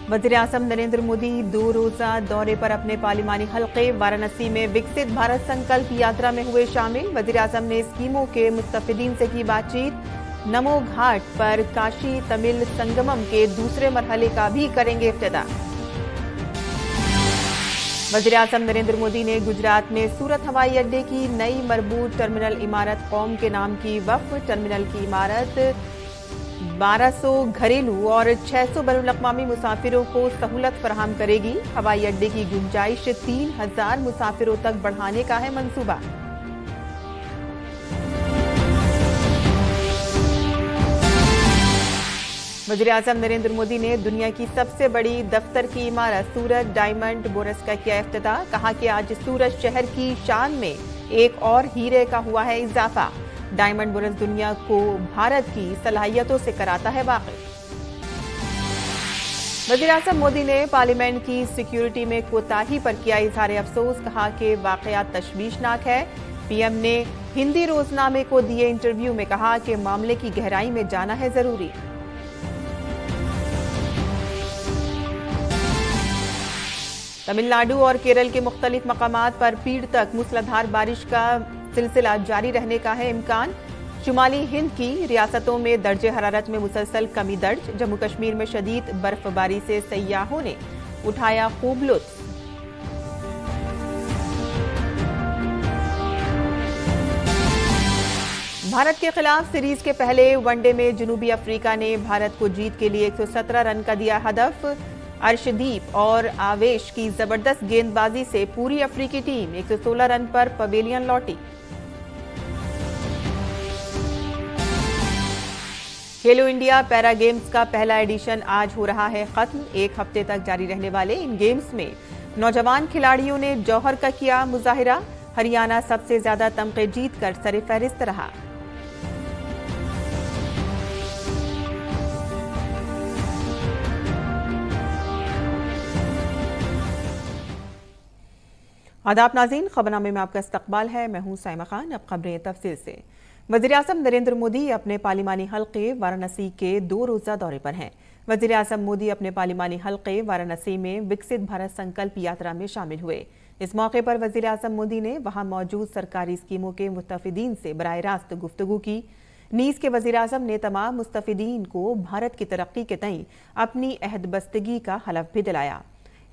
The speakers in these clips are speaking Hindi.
वज़ीर-ए-आज़म नरेंद्र मोदी 2 रोज़ा दौरे पर अपने पार्लिमानी हल्के वाराणसी में विकसित भारत संकल्प यात्रा में हुए शामिल। वज़ीर-ए-आज़म ने स्कीमों के मुस्तफिदीन से की बातचीत। नमो घाट पर काशी तमिल संगमम के दूसरे मरहले का भी करेंगे इफ्तिताह। वज़ीर-ए-आज़म नरेंद्र मोदी ने गुजरात में सूरत हवाई अड्डे की नई मरबूत टर्मिनल इमारत कौम के नाम की वक्फ। टर्मिनल की इमारत 1200 घरेलू और 600 बैनुल-अक़वामी मुसाफिरों को सहूलत फराहम करेगी। हवाई अड्डे की गुंजाइश 3000 मुसाफिरों तक बढ़ाने का है मंसूबा। वज़ीर-ए-आज़म नरेंद्र मोदी ने दुनिया की सबसे बड़ी दफ्तर की इमारत सूरत डायमंड बोरस का किया इफ्तिताह। कहा कि आज सूरत शहर की शान में एक और हीरे का हुआ है इजाफा। डायमंड बोरस दुनिया को भारत की सलाहियतों से कराता है वाकिफ। वज़ीर-ए-आज़म मोदी ने पार्लियामेंट की सिक्योरिटी में कोताही पर किया इजहार अफसोस। कहा कि वाकयात तशवीशनाक है। पीएम ने हिंदी रोजनामे को दिए इंटरव्यू में कहा कि मामले की गहराई में जाना है जरूरी। तमिलनाडु और केरल के मुख्तलिफ मकामात पर पीर तक मूसलाधार बारिश का सिलसिला जारी रहने का है इम्कान। शुमाली हिंद की रियासतों में दर्जे हरारत में मुसलसल कमी दर्ज। जम्मू कश्मीर में शदीद बर्फबारी से सयाहों ने उठाया खूब लुत्फ। भारत के खिलाफ सीरीज के पहले वनडे में जनूबी अफ्रीका ने भारत को जीत के लिए 117 रन का दिया हदफ। अर्शदीप और आवेश की जबरदस्त गेंदबाजी से पूरी अफ्रीकी टीम 116 रन पर पवेलियन लौटी। खेलो इंडिया पैरा गेम्स का पहला एडिशन आज हो रहा है खत्म। 1 हफ्ते तक जारी रहने वाले इन गेम्स में नौजवान खिलाड़ियों ने जौहर का किया मुजाहिरा। हरियाणा सबसे ज्यादा तमगे जीतकर सर-ए-फहरिस्त रहा। आदाब नाज़रीन, खबरनामे में आपका इस्तकबाल है। मैं हूं साइमा खान। अब खबरें तफसील से। वज़ीर-ए-आज़म नरेंद्र मोदी अपने पार्लिमानी हल्के वाराणसी के 2 रोज़ा दौरे पर हैं। वज़ीर-ए-आज़म मोदी अपने पार्लिमानी हल्के वाराणसी में विकसित भारत संकल्प यात्रा में शामिल हुए। इस मौके पर वज़ीर-ए-आज़म मोदी ने वहां मौजूद सरकारी स्कीमों के मुस्तफिदीन से बराह रास्त गुफ्तगू की। नीज़ के वज़ीर-ए-आज़म ने तमाम मुस्तफिदीन को भारत की तरक्की के तईं अपनी अहदबस्तगी का हलफ भी दिलाया।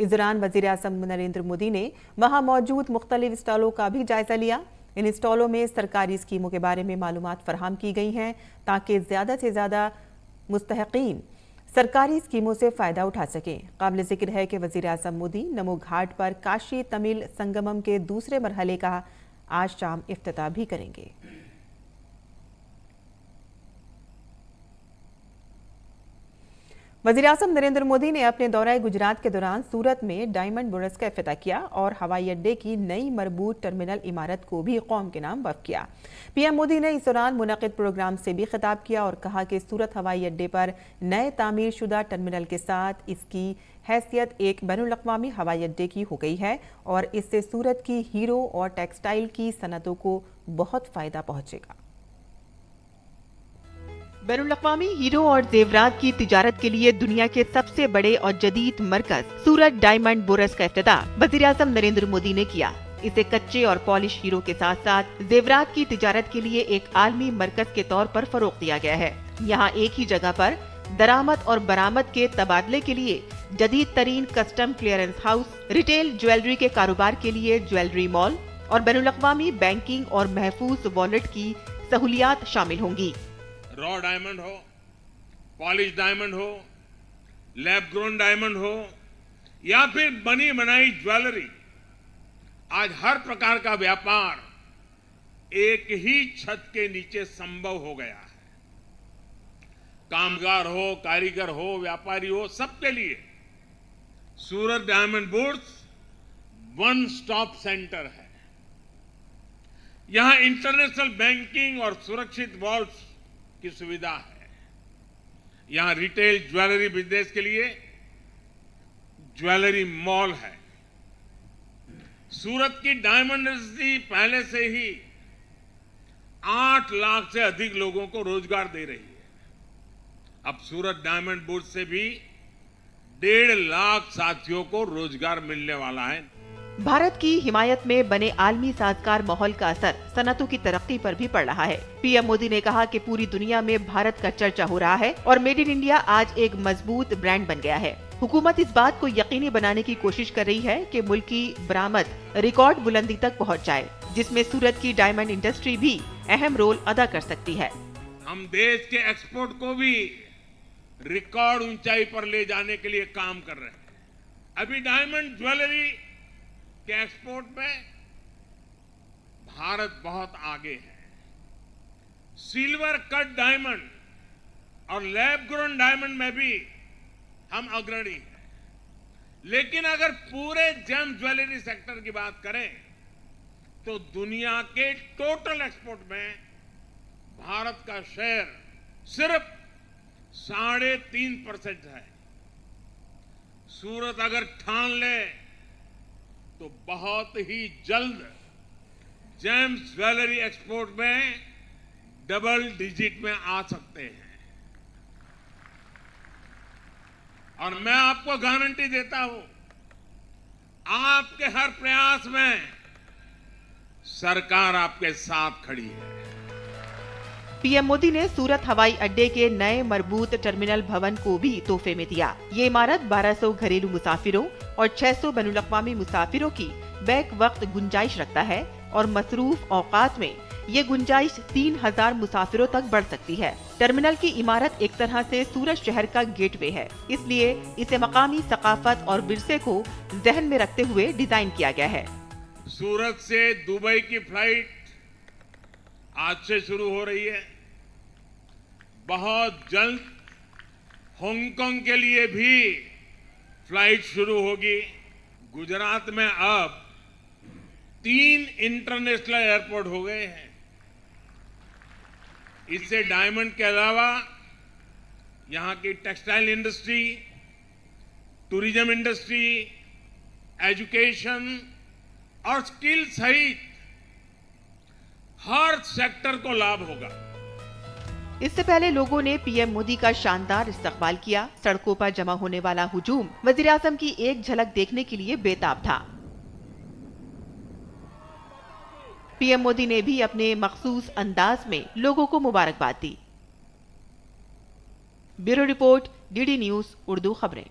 इस दौरान वज़ीर-ए-आज़म नरेंद्र मोदी ने वहां मौजूद मुख्तलिफ स्टॉलों का भी जायजा लिया। इन स्टॉलों में सरकारी स्कीमों के बारे में मालूमात फराहम की गई हैं ताकि ज़्यादा से ज़्यादा मुस्तहक़ीन सरकारी स्कीमों से फ़ायदा उठा सकें। काबिल ज़िक्र है कि वज़ीर-ए-आज़म मोदी नमो घाट पर काशी तमिल संगमम के दूसरे मरहले का आज शाम इफ्तिताह भी करेंगे। वज़ीर-ए-आज़म नरेंद्र मोदी ने अपने दौरे गुजरात के दौरान सूरत में डायमंड बोरस का इफ्तिताह किया और हवाई अड्डे की नई मरबूत टर्मिनल इमारत को भी कौम के नाम वक्फ किया। पीएम मोदी ने इस दौरान मुनक़िद प्रोग्राम से भी खिताब किया और कहा कि सूरत हवाई अड्डे पर नए तामीर शुदा टर्मिनल के साथ इसकी हैसियत एक बैनुल-अक़वामी हवाई अड्डे की हो गई है और इससे सूरत की हीरो और टेक्सटाइल की सनतों को बहुत फ़ायदा पहुँचेगा। बैनुल-अक़वामी हीरो और जेवरात की तिजारत के लिए दुनिया के सबसे बड़े और जदीद मरकज सूरत डायमंड बोरस का इफ्तिताह वज़ीर-ए-आज़म नरेंद्र मोदी ने किया। इसे कच्चे और पॉलिश हीरो के साथ साथ जेवरात की तिजारत के लिए एक आलमी मरकज के तौर पर फरोग दिया गया है। यहाँ एक ही जगह पर दरामद और बरामद के तबादले के लिए जदीद तरीन custom clearance house, retail jewellery के कारोबार के लिए ज्वेलरी मॉल और बैनुल-अक़वामी बैंकिंग और महफूज वॉलेट की सहूलियात शामिल होंगी। रॉ डायमंड हो, पॉलिश डायमंड हो, लैब ग्रोन डायमंड हो या फिर बनी बनाई ज्वेलरी, आज हर प्रकार का व्यापार एक ही छत के नीचे संभव हो गया है। कामगार हो, कारीगर हो, व्यापारी हो, सबके लिए Surat diamond bourse one stop centre है। यहां इंटरनेशनल बैंकिंग और सुरक्षित वॉल्ट की सुविधा है। यहां रिटेल ज्वेलरी बिजनेस के लिए ज्वेलरी मॉल है। सूरत की डायमंड इंडस्ट्री पहले से ही 8 लाख से अधिक लोगों को रोजगार दे रही है। अब सूरत डायमंड बोर्ड से भी 1.5 लाख साथियों को रोजगार मिलने वाला है। भारत की हिमायत में बने आलमी साजगार माहौल का असर सनतों की तरक्की पर भी पड़ रहा है। पीएम मोदी ने कहा कि पूरी दुनिया में भारत का चर्चा हो रहा है और मेड इन इंडिया आज एक मजबूत ब्रांड बन गया है। हुकूमत इस बात को यकीनी बनाने की कोशिश कर रही है कि मुल्क की बरामद रिकॉर्ड बुलंदी तक पहुंच जाए, जिसमें सूरत की डायमंड इंडस्ट्री भी अहम रोल अदा कर सकती है। हम देश के एक्सपोर्ट को भी रिकॉर्ड ऊंचाई पर ले जाने के लिए काम कर रहे हैं। अभी डायमंड ज्वेलरी के एक्सपोर्ट में भारत बहुत आगे है। सिल्वर कट डायमंड और लैब ग्रोन डायमंड में भी हम अग्रणी हैं। लेकिन अगर पूरे जेम ज्वेलरी सेक्टर की बात करें तो दुनिया के टोटल एक्सपोर्ट में भारत का शेयर सिर्फ 3.5% है। सूरत अगर ठान ले तो बहुत ही जल्द जेम्स ज्वेलरी एक्सपोर्ट में डबल डिजिट में आ सकते हैं। और मैं आपको गारंटी देता हूं, आपके हर प्रयास में सरकार आपके साथ खड़ी है। पीएम मोदी ने सूरत हवाई अड्डे के नए मरबूत टर्मिनल भवन को भी तोहफे में दिया। ये इमारत 1200 घरेलू मुसाफिरों और 600 बैनुल-अक़वामी मुसाफिरों की बैक वक्त गुंजाइश रखता है और मसरूफ औकात में ये गुंजाइश 3000 मुसाफिरों तक बढ़ सकती है। टर्मिनल की इमारत एक तरह से सूरत शहर का गेटवे है, इसलिए इसे मकामी सकाफत और विरसे को जहन में रखते हुए डिजाइन किया गया है। सूरत से दुबई की फ्लाइट आज से शुरू हो रही है। बहुत जल्द हांगकांग के लिए भी फ्लाइट शुरू होगी। गुजरात में अब 3 इंटरनेशनल एयरपोर्ट हो गए हैं। इससे डायमंड के अलावा यहां की textile industry, tourism industry, education और स्किल सहित हर सेक्टर को लाभ होगा। इससे पहले लोगों ने पीएम मोदी का शानदार इस्तकबाल किया। सड़कों पर जमा होने वाला हुजूम वजीर आज़म की एक झलक देखने के लिए बेताब था। पीएम मोदी ने भी अपने मखसूस अंदाज में लोगों को मुबारकबाद दी। Bureau report, DD news Urdu खबरें।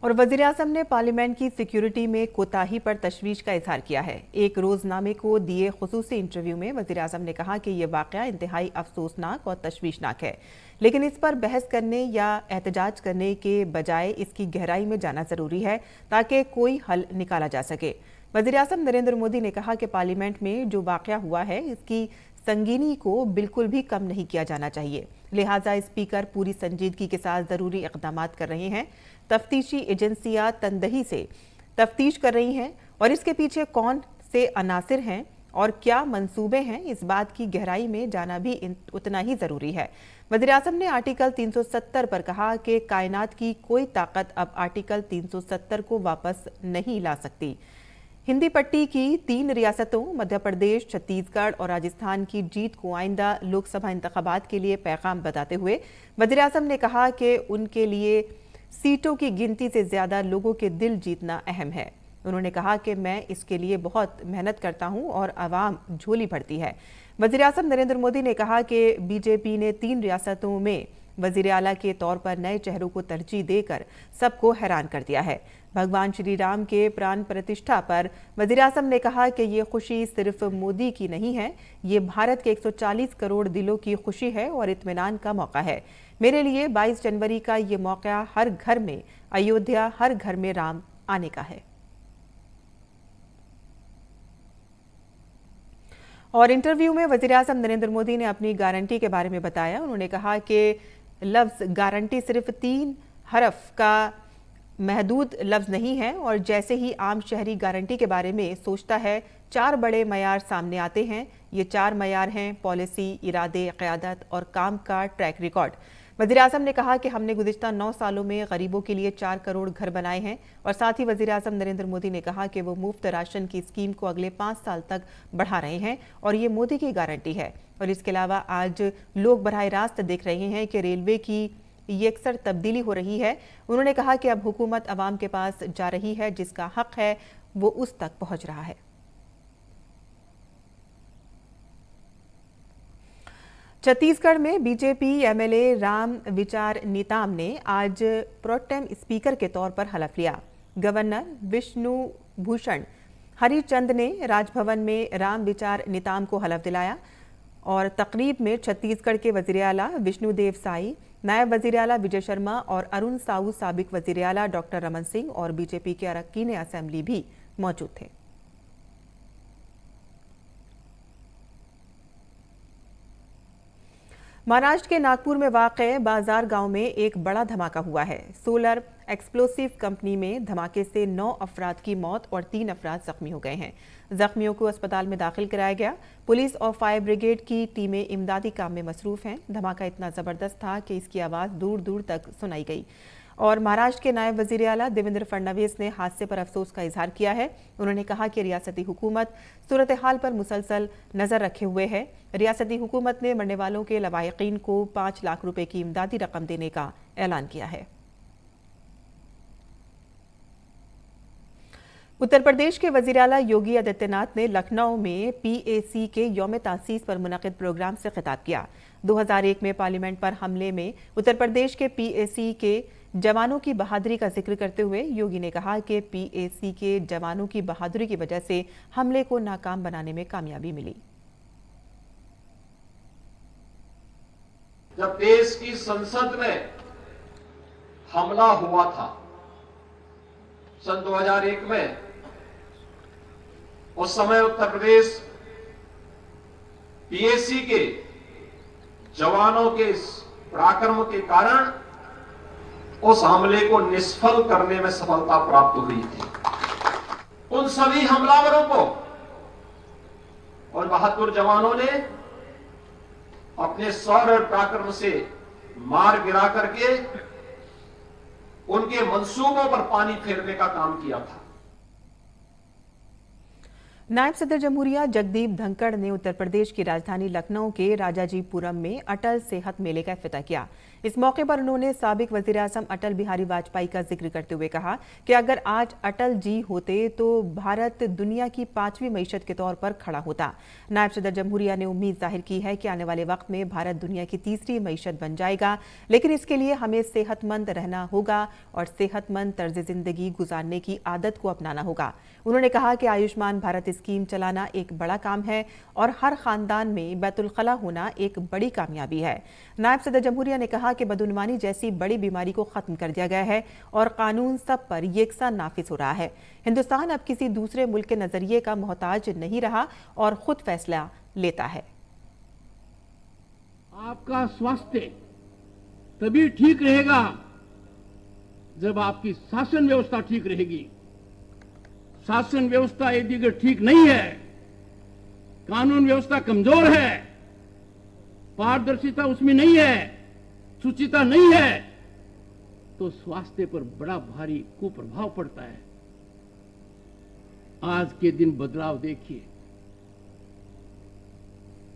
और वजीर आज़म ने पार्लियामेंट की सिक्योरिटी में कोताही पर तशवीश का इजहार किया है। एक रोजनामे को दिए खुसूसी इंटरव्यू में वजीर आज़म ने कहा कि यह वाकया इंतहाई अफसोसनाक और तशवीशनाक है, लेकिन इस पर बहस करने या एहतजाज करने के बजाय इसकी गहराई में जाना जरूरी है ताकि कोई हल निकाला जा सके। वजीर आज़म नरेंद्र मोदी ने कहा कि पार्लियामेंट में जो वाकया हुआ है इसकी संगीनी को बिल्कुल भी कम नहीं किया जाना चाहिए, लिहाजा स्पीकर पूरी संजीदगी के साथ जरूरी इक़दाम कर रहे हैं। तफ्तीशी एजेंसियां तनदही से तफ्तीश कर रही हैं और इसके पीछे कौन से अनासिर हैं और क्या मंसूबे हैं, इस बात की गहराई में जाना भी उतना ही जरूरी है। वज़ीर आज़म ने आर्टिकल 370 पर कहा कि कायनात की कोई ताकत अब आर्टिकल 370 को वापस नहीं ला सकती। हिंदी पट्टी की 3 रियासतों मध्य प्रदेश, छत्तीसगढ़ और राजस्थान की जीत को आइंदा लोकसभा इंतखाबात के लिए पैगाम बताते हुए वज़ीर आज़म ने कहा कि उनके लिए सीटों की गिनती से ज्यादा लोगों के दिल जीतना अहम है। उन्होंने कहा कि मैं इसके लिए बहुत मेहनत करता हूं और आवाम झोली भरती है। वज़ीर आज़म नरेंद्र मोदी ने कहा कि बीजेपी ने 3 रियासतों में वज़ीर आला के तौर पर नए चेहरों को तरजीह देकर सबको हैरान कर दिया है। भगवान श्री राम के प्राण प्रतिष्ठा पर वज़ीर आज़म ने कहा कि ये खुशी सिर्फ मोदी की नहीं है, ये भारत के 140 करोड़ दिलों की खुशी है और इत्मीनान का मौका है। मेरे लिए 22 जनवरी का ये मौका हर घर में अयोध्या, हर घर में राम आने का है। और इंटरव्यू में वज़ीर आज़म नरेंद्र मोदी ने अपनी गारंटी के बारे में बताया। उन्होंने कहा कि लफ्ज़ गारंटी सिर्फ 3 हरफ का महदूद लफ्ज़ नहीं है और जैसे ही आम शहरी गारंटी के बारे में सोचता है 4 बड़े मयार सामने आते हैं। ये 4 मयार हैं पॉलिसी, इरादे, क़यादत और काम का ट्रैक रिकॉर्ड। वज़ीर आज़म ने कहा कि हमने गुज़िश्ता 9 सालों में गरीबों के लिए 4 करोड़ घर बनाए हैं और साथ ही वज़ीर आज़म नरेंद्र मोदी ने कहा कि वो मुफ्त राशन की स्कीम को अगले 5 साल तक बढ़ा रहे हैं और ये मोदी की गारंटी है। और इसके अलावा आज लोग बराह रास्त देख रहे हैं कि रेलवे की ये अक्सर तब्दीली हो रही है। उन्होंने कहा कि अब हुकूमत अवाम के पास जा रही है, जिसका हक है वो उस तक पहुंच रहा है। छत्तीसगढ़ में बीजेपी एमएलए राम विचार नेताम ने आज प्रोटेम स्पीकर के तौर पर हलफ लिया। गवर्नर विष्णु भूषण हरिचंद ने राजभवन में राम विचार नेताम को हलफ दिलाया और तकरीब में छत्तीसगढ़ के वजीर आला विष्णुदेव साई, नायब वजीर आला विजय शर्मा और अरुण साऊ, साबिक वजीर आला डॉक्टर रमन सिंह और बीजेपी के अरकान असेंबली भी मौजूद थे। महाराष्ट्र के नागपुर में वाक़े बाजार गांव में एक बड़ा धमाका हुआ है। सोलर एक्सप्लोसिव कंपनी में धमाके से 9 अफराद की मौत और 3 अफराद जख्मी हो गए हैं। जख्मियों को अस्पताल में दाखिल कराया गया। पुलिस और फायर ब्रिगेड की टीमें इमदादी काम में मसरूफ हैं। धमाका इतना जबरदस्त था कि इसकी आवाज़ दूर दूर तक सुनाई गई और महाराष्ट्र के नायब वजीर आला देवेंद्र फडणवीस ने हादसे पर अफसोस का इजहार किया है। उन्होंने कहा कि रियासती हुकूमत सूरत हाल पर मुसलसल नजर रखे हुए है। रियासती हुकूमत ने मरने वालों के लवाहिकीन को 5 लाख रुपए की इमदादी रकम देने का ऐलान किया है। उत्तर प्रदेश के वजीर आला योगी आदित्यनाथ ने लखनऊ में पीएसी के यौम तासीस पर मुनक़िद प्रोग्राम से खिताब किया। 2001 में पार्लियामेंट पर हमले में उत्तर प्रदेश के पीएसी के जवानों की बहादुरी का जिक्र करते हुए योगी ने कहा कि पीएसी के जवानों की बहादुरी की वजह से हमले को नाकाम बनाने में कामयाबी मिली। जब देश की संसद में हमला हुआ था सन 2001 में, उस समय उत्तर प्रदेश पीएसी के जवानों के पराक्रम के कारण उस हमले को निष्फल करने में सफलता प्राप्त हुई थी। उन सभी हमलावरों को और बहादुर जवानों ने अपने शौर्य और पराक्रम से मार गिरा करके उनके मंसूबों पर पानी फेरने का काम किया था। नायब सदर जमहूरिया जगदीप धनखड़ ने उत्तर प्रदेश की राजधानी लखनऊ के राजाजीपुरम में अटल सेहत मेले का इफ्तिताह किया। इस मौके पर उन्होंने साबिक वजीर आज़म अटल बिहारी वाजपेयी का जिक्र करते हुए कहा कि अगर आज अटल जी होते तो भारत दुनिया की 5वीं मईशत के तौर पर खड़ा होता। नायब सदर जमहूरिया ने उम्मीद जाहिर की है कि आने वाले वक्त में भारत दुनिया की 3री मईशत बन जाएगा, लेकिन इसके लिए हमें सेहतमंद रहना होगा और सेहतमंद तर्ज जिंदगी गुजारने की आदत को अपनाना होगा। उन्होंने कहा कि आयुष्मान भारत स्कीम चलाना एक बड़ा काम है और हर खानदान में बैतुल खला होना एक बड़ी कामयाबी है। नायब सदर जमहूरिया ने कहा कि बदउनवानी जैसी बड़ी बीमारी को खत्म कर दिया गया है और कानून सब पर यकसा नाफिज हो रहा है। हिंदुस्तान अब किसी दूसरे मुल्क के नजरिए का मोहताज नहीं रहा और खुद फैसला लेता है। आपका स्वास्थ्य तभी ठीक रहेगा जब आपकी शासन व्यवस्था ठीक रहेगी। शासन व्यवस्था यदि अगर ठीक नहीं है, कानून व्यवस्था कमजोर है, पारदर्शिता उसमें नहीं है, सुचिता नहीं है, तो स्वास्थ्य पर बड़ा भारी कुप्रभाव पड़ता है। आज के दिन बदलाव देखिए।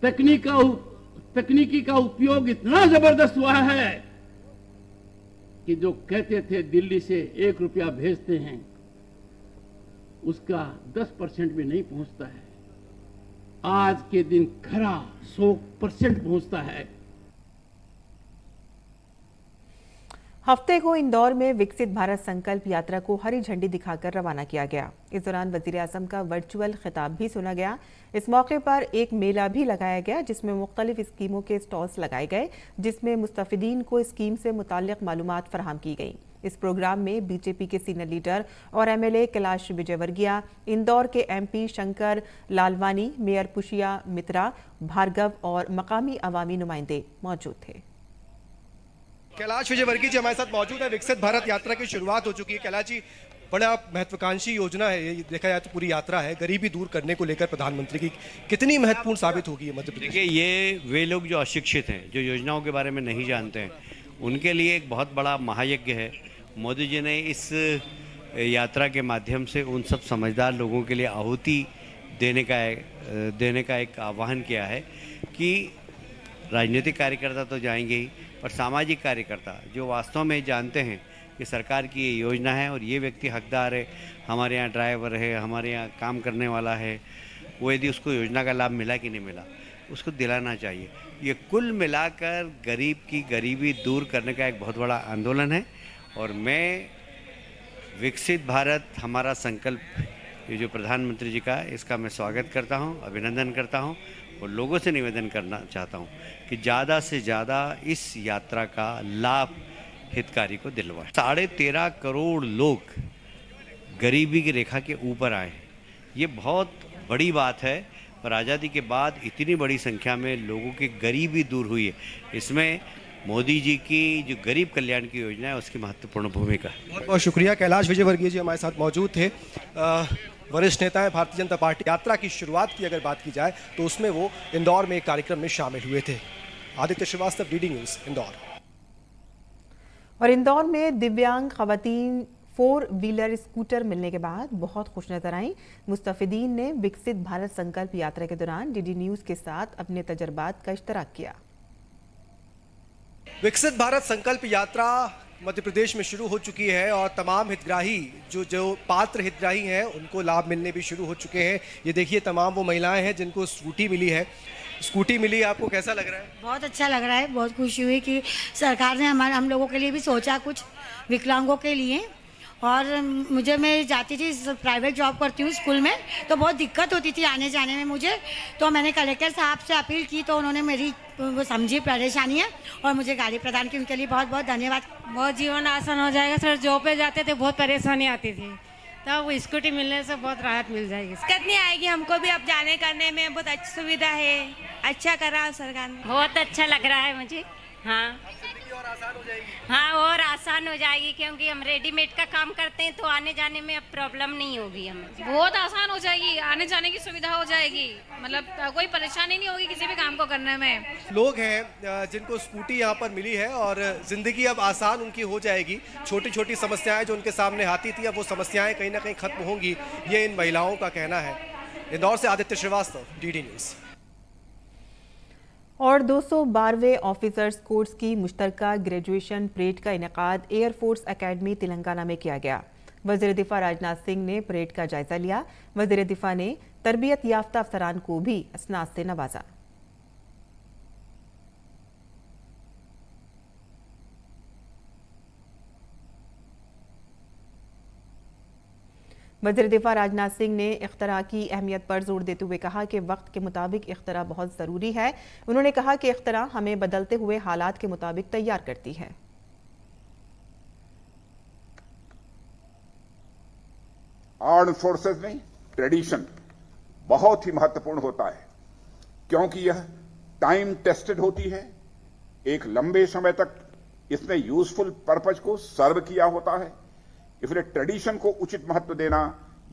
तकनीकी का उपयोग इतना जबरदस्त हुआ है कि जो कहते थे दिल्ली से 1 रुपया भेजते हैं, उसका 10% भी नहीं पहुंचता है। आज के दिन खरा 100% पहुंचता है। हफ्ते को इंदौर में विकसित भारत संकल्प यात्रा को हरी झंडी दिखाकर रवाना किया गया। इस दौरान वजीर आज़म का वर्चुअल खिताब भी सुना गया। इस मौके पर एक मेला भी लगाया गया जिसमें मुख्तलिफ स्कीमों के स्टॉल्स लगाए गए, जिसमें मुस्तफिदीन को स्कीम से मुताल्लिक मालूमात फराहम की गई। इस प्रोग्राम में बीजेपी के सीनियर लीडर और एमएलए कैलाश विजयवर्गीय, इंदौर के एमपी शंकर लालवानी, मेयर पुशिया मित्रा, भार्गव और मकामी अवामी नुमाइंदे मौजूद थे। कैलाश विजयवर्गीय जी हमारे साथ मौजूद है। विकसित भारत यात्रा की शुरुआत हो चुकी है। कैलाश जी, बड़ा महत्वाकांक्षी योजना है ये, देखा जाए तो पूरी यात्रा है, गरीबी दूर करने को लेकर प्रधानमंत्री की कितनी महत्वपूर्ण साबित होगी ये मध्य प्रदेश? देखिए, ये वे लोग जो अशिक्षित हैं, जो योजनाओं के बारे में नहीं जानते हैं, उनके लिए एक बहुत बड़ा महायज्ञ है। मोदी जी ने इस यात्रा के माध्यम से उन सब समझदार लोगों के लिए आहुति देने का एक आह्वान किया है कि राजनीतिक कार्यकर्ता तो जाएंगे ही, पर सामाजिक कार्यकर्ता जो वास्तव में जानते हैं कि सरकार की ये योजना है और ये व्यक्ति हकदार है, हमारे यहाँ ड्राइवर है, हमारे यहाँ काम करने वाला है, वो यदि उसको योजना का लाभ मिला कि नहीं मिला उसको दिलाना चाहिए। ये कुल मिलाकर गरीब की गरीबी दूर करने का एक बहुत बड़ा आंदोलन है और मैं विकसित भारत हमारा संकल्प, ये जो प्रधानमंत्री जी का है, इसका मैं स्वागत करता हूँ, अभिनंदन करता हूँ और लोगों से निवेदन करना चाहता हूँ कि ज़्यादा से ज़्यादा इस यात्रा का लाभ हितकारी को दिलवाएं। 13.5 करोड़ लोग गरीबी की रेखा के ऊपर आए हैं, ये बहुत बड़ी बात है। पर आज़ादी के बाद इतनी बड़ी संख्या में लोगों की गरीबी दूर हुई है, इसमें मोदी जी की जो गरीब कल्याण की योजना है उसकी महत्वपूर्ण भूमिका है। बहुत बहुत शुक्रिया। कैलाश विजयवर्गीय जी हमारे साथ मौजूद थे। वरिष्ठ नेता है भारतीय जनता पार्टी। यात्रा की शुरुआत की अगर बात की जाए तो उसमें वो इंदौर में एक कार्यक्रम में शामिल हुए थे। Aditya Shrivastava, DD News, Indore. और इंदौर में दिव्यांग खवातीन 4 व्हीलर स्कूटर मिलने के बाद बहुत खुश नजर आई। मुस्तफिदीन ने विकसित भारत संकल्प यात्रा के दौरान डीडी न्यूज़ के साथ अपने तजर्बात का इश्तराक किया। विकसित भारत संकल्प यात्रा मध्य प्रदेश में शुरू हो चुकी है और तमाम हितग्राही जो पात्र हितग्राही हैं उनको लाभ मिलने भी शुरू हो चुके हैं। ये देखिए तमाम वो महिलाएं हैं जिनको स्कूटी मिली है। स्कूटी मिली, आपको कैसा लग रहा है? बहुत अच्छा लग रहा है। बहुत खुशी हुई कि सरकार ने हम लोगों के लिए भी सोचा कुछ विकलांगों के लिए। और मैं जाती थी, प्राइवेट जॉब करती हूँ स्कूल में, तो बहुत दिक्कत होती थी आने जाने में मुझे। तो मैंने कलेक्टर साहब से अपील की तो उन्होंने मेरी वो समझी परेशानी है और मुझे गाड़ी प्रदान की। उनके लिए बहुत बहुत धन्यवाद। बहुत जीवन आसान हो जाएगा सर। जॉब पे जाते थे बहुत परेशानी आती थी, तो वो स्कूटी मिलने से बहुत राहत मिल जाएगी। दिक्कत नहीं आएगी हमको भी अब जाने करने में। बहुत अच्छी सुविधा है, अच्छा करा सरकार ने। बहुत अच्छा लग रहा है मुझे। हाँ, और आसान हो जाएगी। हाँ और आसान हो जाएगी क्योंकि हम रेडीमेड का काम करते हैं तो आने जाने में अब प्रॉब्लम नहीं होगी हमें। बहुत आसान हो जाएगी, आने जाने की सुविधा हो जाएगी। मतलब कोई परेशानी नहीं होगी किसी भी काम को करने में। लोग हैं जिनको स्कूटी यहाँ पर मिली है और जिंदगी अब आसान उनकी हो जाएगी। छोटी छोटी समस्याएं जो उनके सामने आती थी अब वो समस्याएं कहीं ना कहीं खत्म होंगी, ये इन महिलाओं का कहना है। इंदौर से आदित्य श्रीवास्तव, डीडी न्यूज़। और 212वें ऑफिसर्स कोर्स की मुश्तरका ग्रेजुएशन परेड का इनेकाद एयरफोर्स एकेडमी तेलंगाना में किया गया। वज़ीर दिफा राजनाथ सिंह ने परेड का जायजा लिया। वज़ीर दिफा ने तरबियत याफ्ता अफसरान को भी असनाद से नवाजा। वज़ीर दिफा राजनाथ सिंह ने इख्तरा की अहमियत पर जोर देते हुए कहा कि वक्त के मुताबिक इख्तरा बहुत ज़रूरी है। उन्होंने कहा कि इख्तरा हमें बदलते हुए हालात के मुताबिक तैयार करती है। आर्म्ड फोर्सेस में ट्रेडिशन बहुत ही महत्वपूर्ण होता है क्योंकि यह टाइम टेस्टेड होती है। एक लंबे समय तक इसने यूजफुल पर्पज को सर्व किया होता है, इसलिए ट्रेडिशन को उचित महत्व देना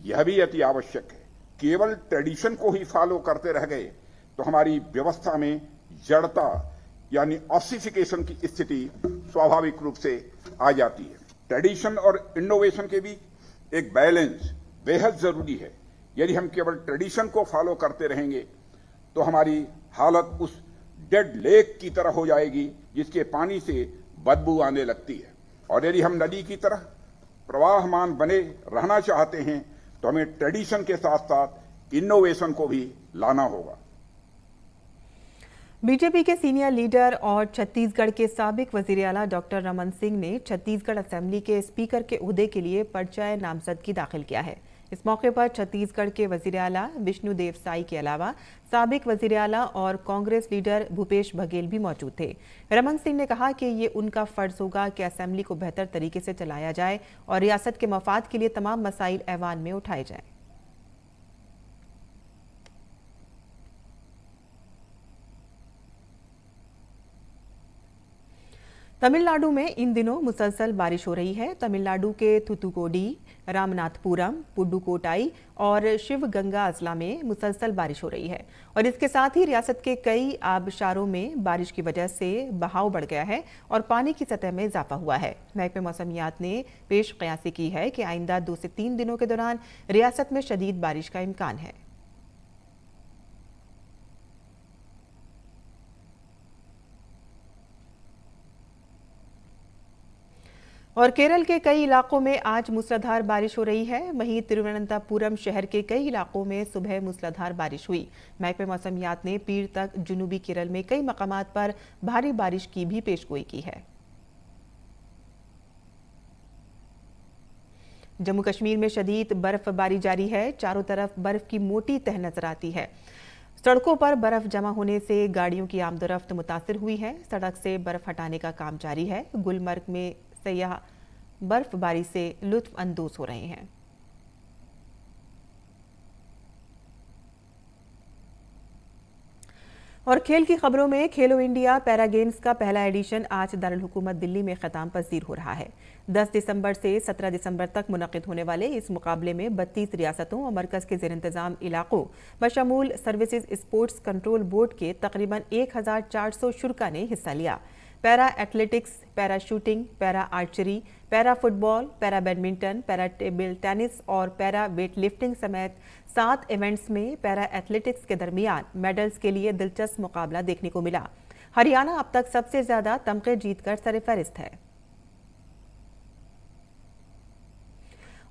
यह भी अति आवश्यक है। केवल ट्रेडिशन को ही फॉलो करते रह गए तो हमारी व्यवस्था में जड़ता यानी ऑसिफिकेशन की स्थिति स्वाभाविक रूप से आ जाती है। ट्रेडिशन और इनोवेशन के बीच एक बैलेंस बेहद जरूरी है। यदि हम केवल ट्रेडिशन को फॉलो करते रहेंगे तो हमारी हालत उस डेड लेक की तरह हो जाएगी जिसके पानी से बदबू आने लगती है। और यदि हम नदी की तरह प्रवाहमान बने रहना चाहते हैं तो हमें ट्रेडिशन के साथ साथ इनोवेशन को भी लाना होगा। बीजेपी के सीनियर लीडर और छत्तीसगढ़ के साबिक वजीर आला डॉक्टर रमन सिंह ने छत्तीसगढ़ असेंबली के स्पीकर के ओहदे के लिए पर्चा नामजदगी दाखिल किया है। इस मौके पर छत्तीसगढ़ के वजीर आला विष्णुदेव साई के अलावा साबिक वजीर आला और कांग्रेस लीडर भूपेश बघेल भी मौजूद थे। रमन सिंह ने कहा कि ये उनका फर्ज होगा कि असेंबली को बेहतर तरीके से चलाया जाए और रियासत के मफाद के लिए तमाम मसाइल ऐवान में उठाए जाएं। तमिलनाडु में इन दिनों मुसलसल बारिश हो रही है। तमिलनाडु के थूथुकुडी, रामनाथपुरम, पुडुकोटाई और शिवगंगा अजला में मुसलसल बारिश हो रही है और इसके साथ ही रियासत के कई आबशारों में बारिश की वजह से बहाव बढ़ गया है और पानी की सतह में इजाफा हुआ है। महकमे मौसमियात ने पेश क़यासी की है कि आइंदा 2 से 3 दिनों के दौरान रियासत में शदीद बारिश का इम्कान है। और केरल के कई इलाकों में आज मूसलाधार बारिश हो रही है। वहीं तिरुवनंतपुरम शहर के कई इलाकों में सुबह मूसलाधार बारिश हुई। महकमे मौसमियात ने पीर तक जुनूबी केरल में कई मकामात पर भारी बारिश की भी पेशगोई की है। जम्मू कश्मीर में शदीद बर्फबारी जारी है। चारों तरफ बर्फ की मोटी तह नजर आती है। सड़कों पर बर्फ जमा होने से गाड़ियों की आमदोरफ्त मुतासिर हुई है। सड़क से बर्फ हटाने का काम जारी है। गुलमर्ग में सयाह बर्फबारी से लुत्फ अंदोज हो रहे हैं। और खेल की खबरों में खेलो इंडिया पैरा गेम्स का पहला एडिशन आज दारुल हुकूमत दिल्ली में खिताम पजीर हो रहा है। 10 दिसंबर से 17 दिसंबर तक मुनक़िद होने वाले इस मुकाबले में 32 रियासतों और मरकज़ के ज़ेर इंतज़ाम इलाकों बशमूल सर्विसेज स्पोर्ट्स कंट्रोल बोर्ड के तकरीबन 1400 शुरा ने हिस्सा लिया। Para athletics, para shooting, para archery, para football, para badminton, para table tennis और पैरा वेट लिफ्टिंग समेत 7 इवेंट्स में पैरा एथलेटिक्स के दरमियान मेडल्स के लिए दिलचस्प मुकाबला देखने को मिला। हरियाणा अब तक सबसे ज्यादा तमगे जीतकर सरफहरिस्त है।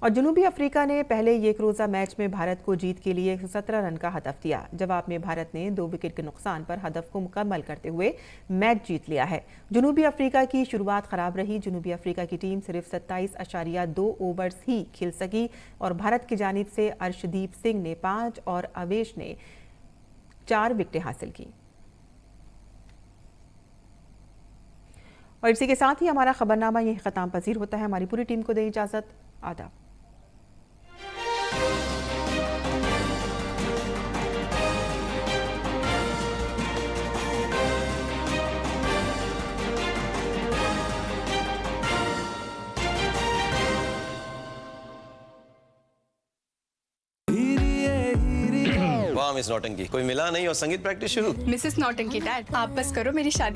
और जनूबी अफ्रीका ने पहले एक रोजा मैच में भारत को जीत के लिए 117 रन का हदफ दिया। जवाब में भारत ने 2 विकेट के नुकसान पर हदफ को मुकम्मल करते हुए मैच जीत लिया है। जनूबी अफ्रीका की शुरुआत खराब रही। जनूबी अफ्रीका की टीम सिर्फ 27.2 ओवर्स ही खेल सकी और भारत की जानिब से अर्शदीप सिंह ने 5 और अवेश ने 4 विकेटें हासिल की। और इसी के साथ ही हमारा खबरनामा यही खत्म पजीर होता है। हमारी पूरी टीम को दें इजाजत। आदाब। वाह मिस नौटंकी, कोई मिला नहीं और संगीत प्रैक्टिस शुरू। मिसेस नौटंकी डैड, आप बस करो मेरी शादी